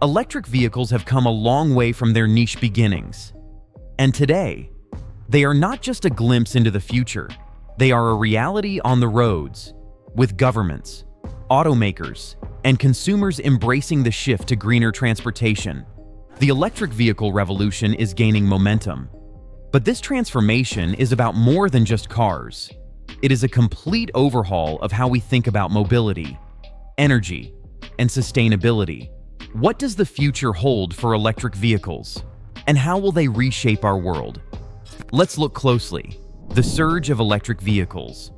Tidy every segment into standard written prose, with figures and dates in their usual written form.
Electric vehicles have come a long way from their niche beginnings. And today, they are not just a glimpse into the future, they are a reality on the roads, with governments, automakers, and consumers embracing the shift to greener transportation. The electric vehicle revolution is gaining momentum. But this transformation is about more than just cars. It is a complete overhaul of how we think about mobility, energy, and sustainability. What does the future hold for electric vehicles? And how will they reshape our world? Let's look closely. The surge of electric vehicles.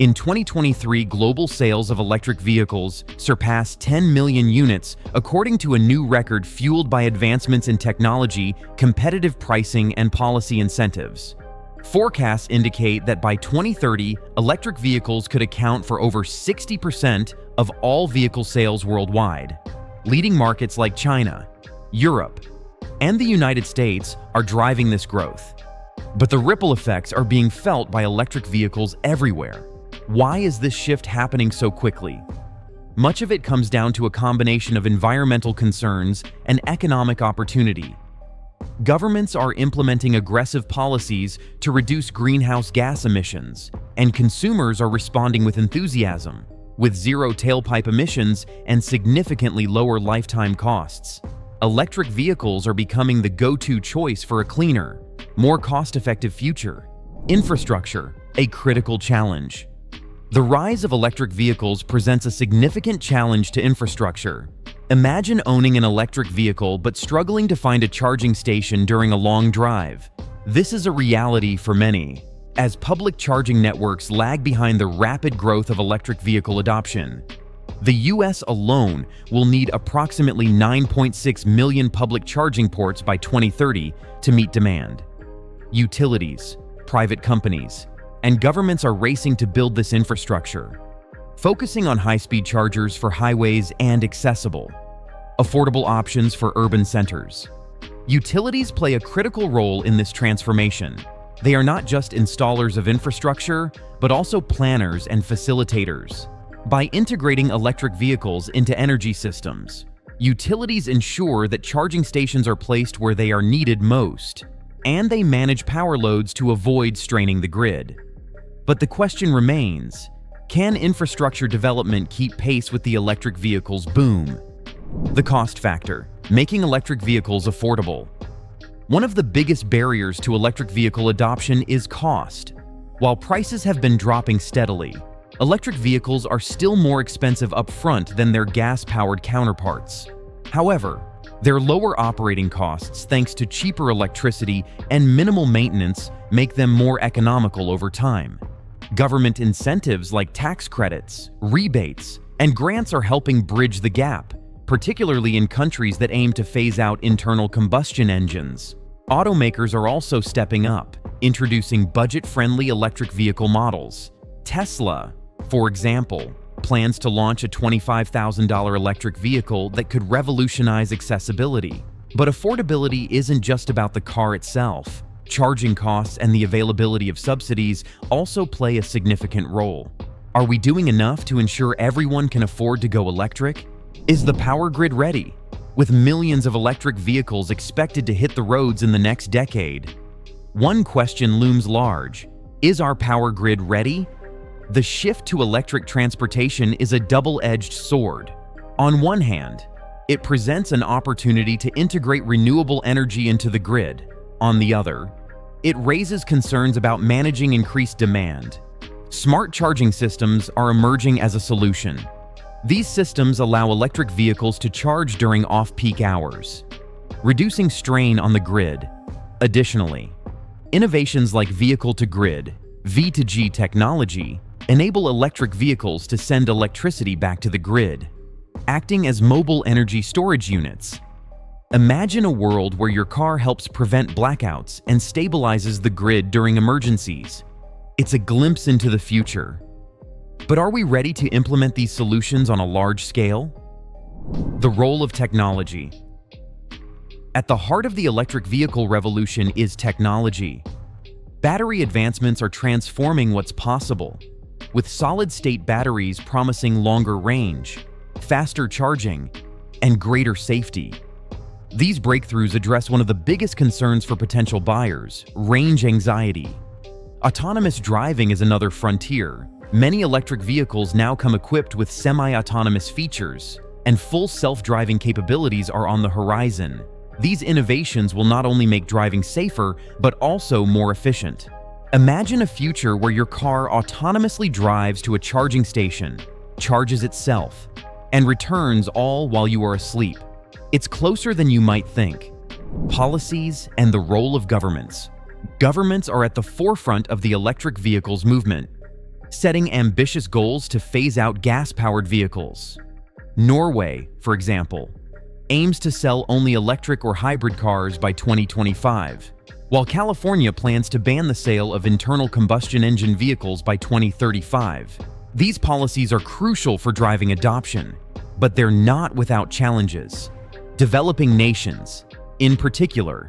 In 2023, global sales of electric vehicles surpassed 10 million units, according to a new record fueled by advancements in technology, competitive pricing, and policy incentives. Forecasts indicate that by 2030, electric vehicles could account for over 60% of all vehicle sales worldwide. Leading markets like China, Europe, and the United States are driving this growth. But the ripple effects are being felt by electric vehicles everywhere. Why is this shift happening so quickly? Much of it comes down to a combination of environmental concerns and economic opportunity. Governments are implementing aggressive policies to reduce greenhouse gas emissions, and consumers are responding with enthusiasm, with zero tailpipe emissions and significantly lower lifetime costs. Electric vehicles are becoming the go-to choice for a cleaner, more cost-effective future. Infrastructure, a critical challenge. The rise of electric vehicles presents a significant challenge to infrastructure. Imagine owning an electric vehicle but struggling to find a charging station during a long drive. This is a reality for many, as public charging networks lag behind the rapid growth of electric vehicle adoption. The US alone will need approximately 9.6 million public charging ports by 2030 to meet demand. Utilities, private companies, and governments are racing to build this infrastructure, focusing on high-speed chargers for highways and accessible, affordable options for urban centers. Utilities play a critical role in this transformation. They are not just installers of infrastructure, but also planners and facilitators. By integrating electric vehicles into energy systems, utilities ensure that charging stations are placed where they are needed most, and they manage power loads to avoid straining the grid. But the question remains, can infrastructure development keep pace with the electric vehicles' boom? The cost factor, making electric vehicles affordable. One of the biggest barriers to electric vehicle adoption is cost. While prices have been dropping steadily, electric vehicles are still more expensive upfront than their gas-powered counterparts. However, their lower operating costs, thanks to cheaper electricity and minimal maintenance, make them more economical over time. Government incentives like tax credits, rebates, and grants are helping bridge the gap, particularly in countries that aim to phase out internal combustion engines. Automakers are also stepping up, introducing budget-friendly electric vehicle models. Tesla, for example, plans to launch a $25,000 electric vehicle that could revolutionize accessibility. But affordability isn't just about the car itself. Charging costs and the availability of subsidies also play a significant role. Are we doing enough to ensure everyone can afford to go electric? Is the power grid ready? With millions of electric vehicles expected to hit the roads in the next decade, one question looms large. Is our power grid ready? The shift to electric transportation is a double-edged sword. On one hand, it presents an opportunity to integrate renewable energy into the grid. On the other, it raises concerns about managing increased demand. Smart charging systems are emerging as a solution. These systems allow electric vehicles to charge during off-peak hours, reducing strain on the grid. Additionally, innovations like vehicle-to-grid (V2G) technology enable electric vehicles to send electricity back to the grid, acting as mobile energy storage units. Imagine a world where your car helps prevent blackouts and stabilizes the grid during emergencies. It's a glimpse into the future. But are we ready to implement these solutions on a large scale? The role of technology. At the heart of the electric vehicle revolution is technology. Battery advancements are transforming what's possible, with solid-state batteries promising longer range, faster charging, and greater safety. These breakthroughs address one of the biggest concerns for potential buyers: range anxiety. Autonomous driving is another frontier. Many electric vehicles now come equipped with semi-autonomous features, and full self-driving capabilities are on the horizon. These innovations will not only make driving safer, but also more efficient. Imagine a future where your car autonomously drives to a charging station, charges itself, and returns all while you are asleep. It's closer than you might think. Policies and the role of governments. Governments are at the forefront of the electric vehicles movement, setting ambitious goals to phase out gas-powered vehicles. Norway, for example, aims to sell only electric or hybrid cars by 2025, while California plans to ban the sale of internal combustion engine vehicles by 2035. These policies are crucial for driving adoption, but they're not without challenges. Developing nations, in particular,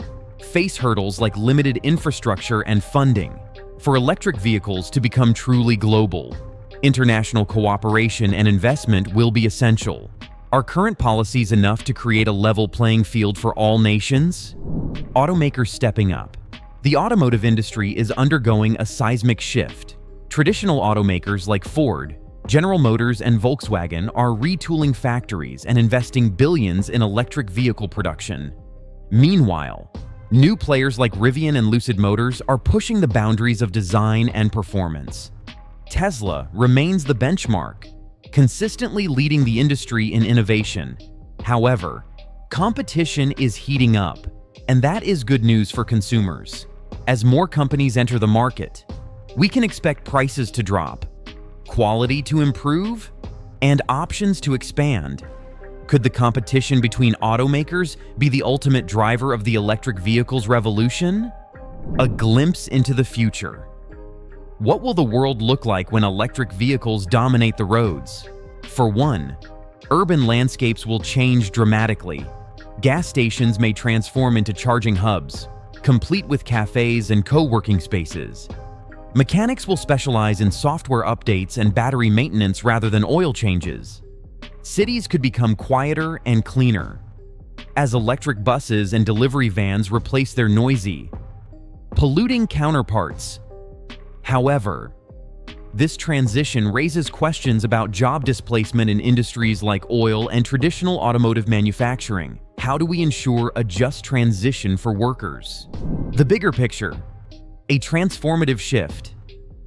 face hurdles like limited infrastructure and funding. For electric vehicles to become truly global, international cooperation and investment will be essential. Are current policies enough to create a level playing field for all nations? Automakers stepping up. The automotive industry is undergoing a seismic shift. Traditional automakers like Ford, General Motors, and Volkswagen are retooling factories and investing billions in electric vehicle production. Meanwhile, new players like Rivian and Lucid Motors are pushing the boundaries of design and performance. Tesla remains the benchmark, consistently leading the industry in innovation. However, competition is heating up, and that is good news for consumers. As more companies enter the market, we can expect prices to drop, quality to improve, and options to expand. Could the competition between automakers be the ultimate driver of the electric vehicles revolution? A glimpse into the future. What will the world look like when electric vehicles dominate the roads? For one, urban landscapes will change dramatically. Gas stations may transform into charging hubs, complete with cafes and co-working spaces. Mechanics will specialize in software updates and battery maintenance rather than oil changes. Cities could become quieter and cleaner, as electric buses and delivery vans replace their noisy, polluting counterparts. However, this transition raises questions about job displacement in industries like oil and traditional automotive manufacturing. How do we ensure a just transition for workers? The bigger picture, a transformative shift.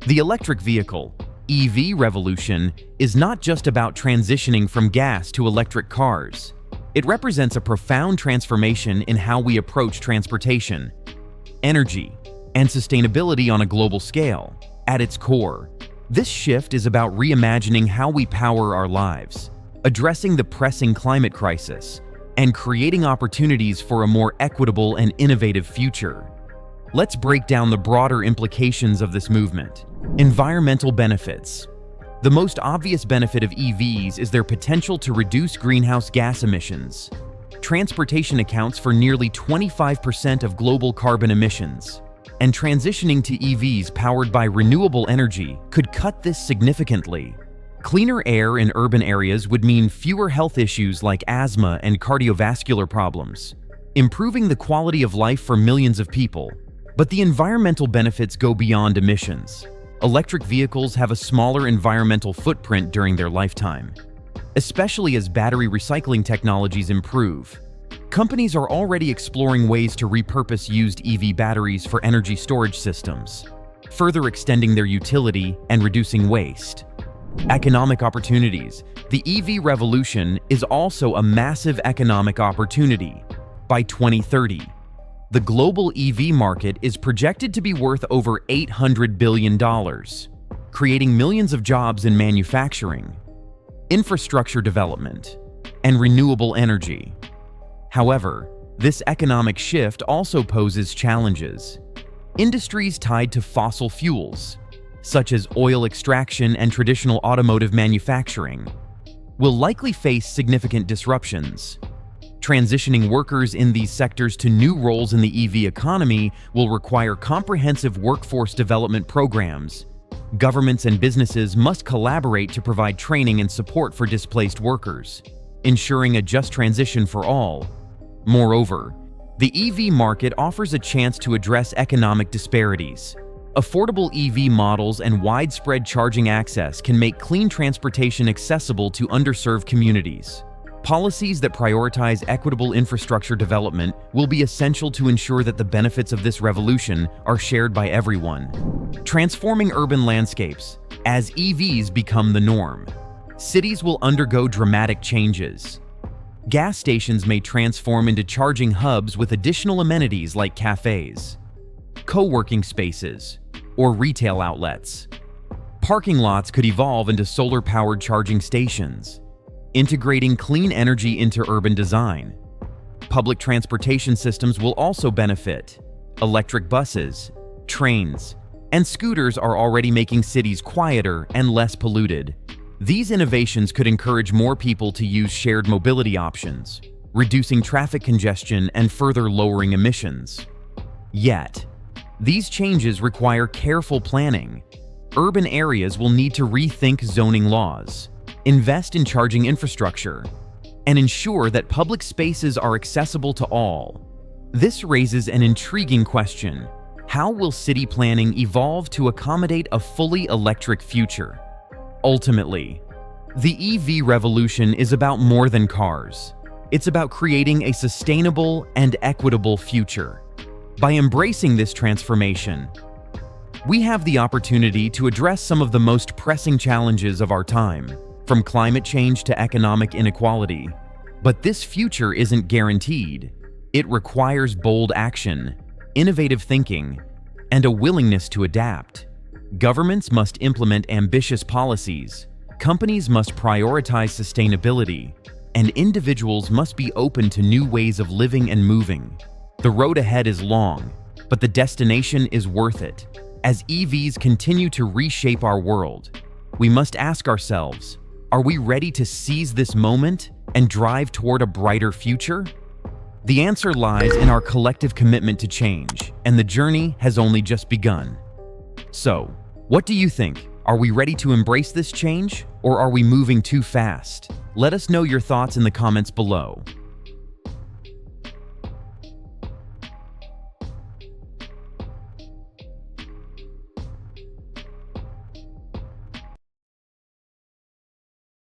The electric vehicle, EV revolution, is not just about transitioning from gas to electric cars. It represents a profound transformation in how we approach transportation, energy, and sustainability on a global scale. At its core, this shift is about reimagining how we power our lives, addressing the pressing climate crisis, and creating opportunities for a more equitable and innovative future. Let's break down the broader implications of this movement. Environmental benefits. The most obvious benefit of EVs is their potential to reduce greenhouse gas emissions. Transportation accounts for nearly 25% of global carbon emissions, and transitioning to EVs powered by renewable energy could cut this significantly. Cleaner air in urban areas would mean fewer health issues like asthma and cardiovascular problems, improving the quality of life for millions of people. But the environmental benefits go beyond emissions. Electric vehicles have a smaller environmental footprint during their lifetime, especially as battery recycling technologies improve. Companies are already exploring ways to repurpose used EV batteries for energy storage systems, further extending their utility and reducing waste. Economic opportunities. The EV revolution is also a massive economic opportunity. By 2030, the global EV market is projected to be worth over $800 billion, creating millions of jobs in manufacturing, infrastructure development, and renewable energy. However, this economic shift also poses challenges. Industries tied to fossil fuels, such as oil extraction and traditional automotive manufacturing, will likely face significant disruptions. Transitioning workers in these sectors to new roles in the EV economy will require comprehensive workforce development programs. Governments and businesses must collaborate to provide training and support for displaced workers. ensuring a just transition for all. Moreover, the EV market offers a chance to address economic disparities. Affordable EV models and widespread charging access can make clean transportation accessible to underserved communities. Policies that prioritize equitable infrastructure development will be essential to ensure that the benefits of this revolution are shared by everyone. Transforming urban landscapes. As EVs become the norm, cities will undergo dramatic changes. Gas stations may transform into charging hubs with additional amenities like cafes, co-working spaces, or retail outlets. Parking lots could evolve into solar-powered charging stations, integrating clean energy into urban design. Public transportation systems will also benefit. Electric buses, trains, and scooters are already making cities quieter and less polluted. These innovations could encourage more people to use shared mobility options, reducing traffic congestion and further lowering emissions. Yet, these changes require careful planning. Urban areas will need to rethink zoning laws, invest in charging infrastructure, and ensure that public spaces are accessible to all. This raises an intriguing question. How will city planning evolve to accommodate a fully electric future? Ultimately, the EV revolution is about more than cars. It's about creating a sustainable and equitable future. By embracing this transformation, we have the opportunity to address some of the most pressing challenges of our time, from climate change to economic inequality. But this future isn't guaranteed. It requires bold action, innovative thinking, and a willingness to adapt. Governments must implement ambitious policies, companies must prioritize sustainability, and individuals must be open to new ways of living and moving. The road ahead is long, but the destination is worth it. As EVs continue to reshape our world, we must ask ourselves, are we ready to seize this moment and drive toward a brighter future? The answer lies in our collective commitment to change, and the journey has only just begun. So, what do you think? Are we ready to embrace this change, or are we moving too fast? Let us know your thoughts in the comments below.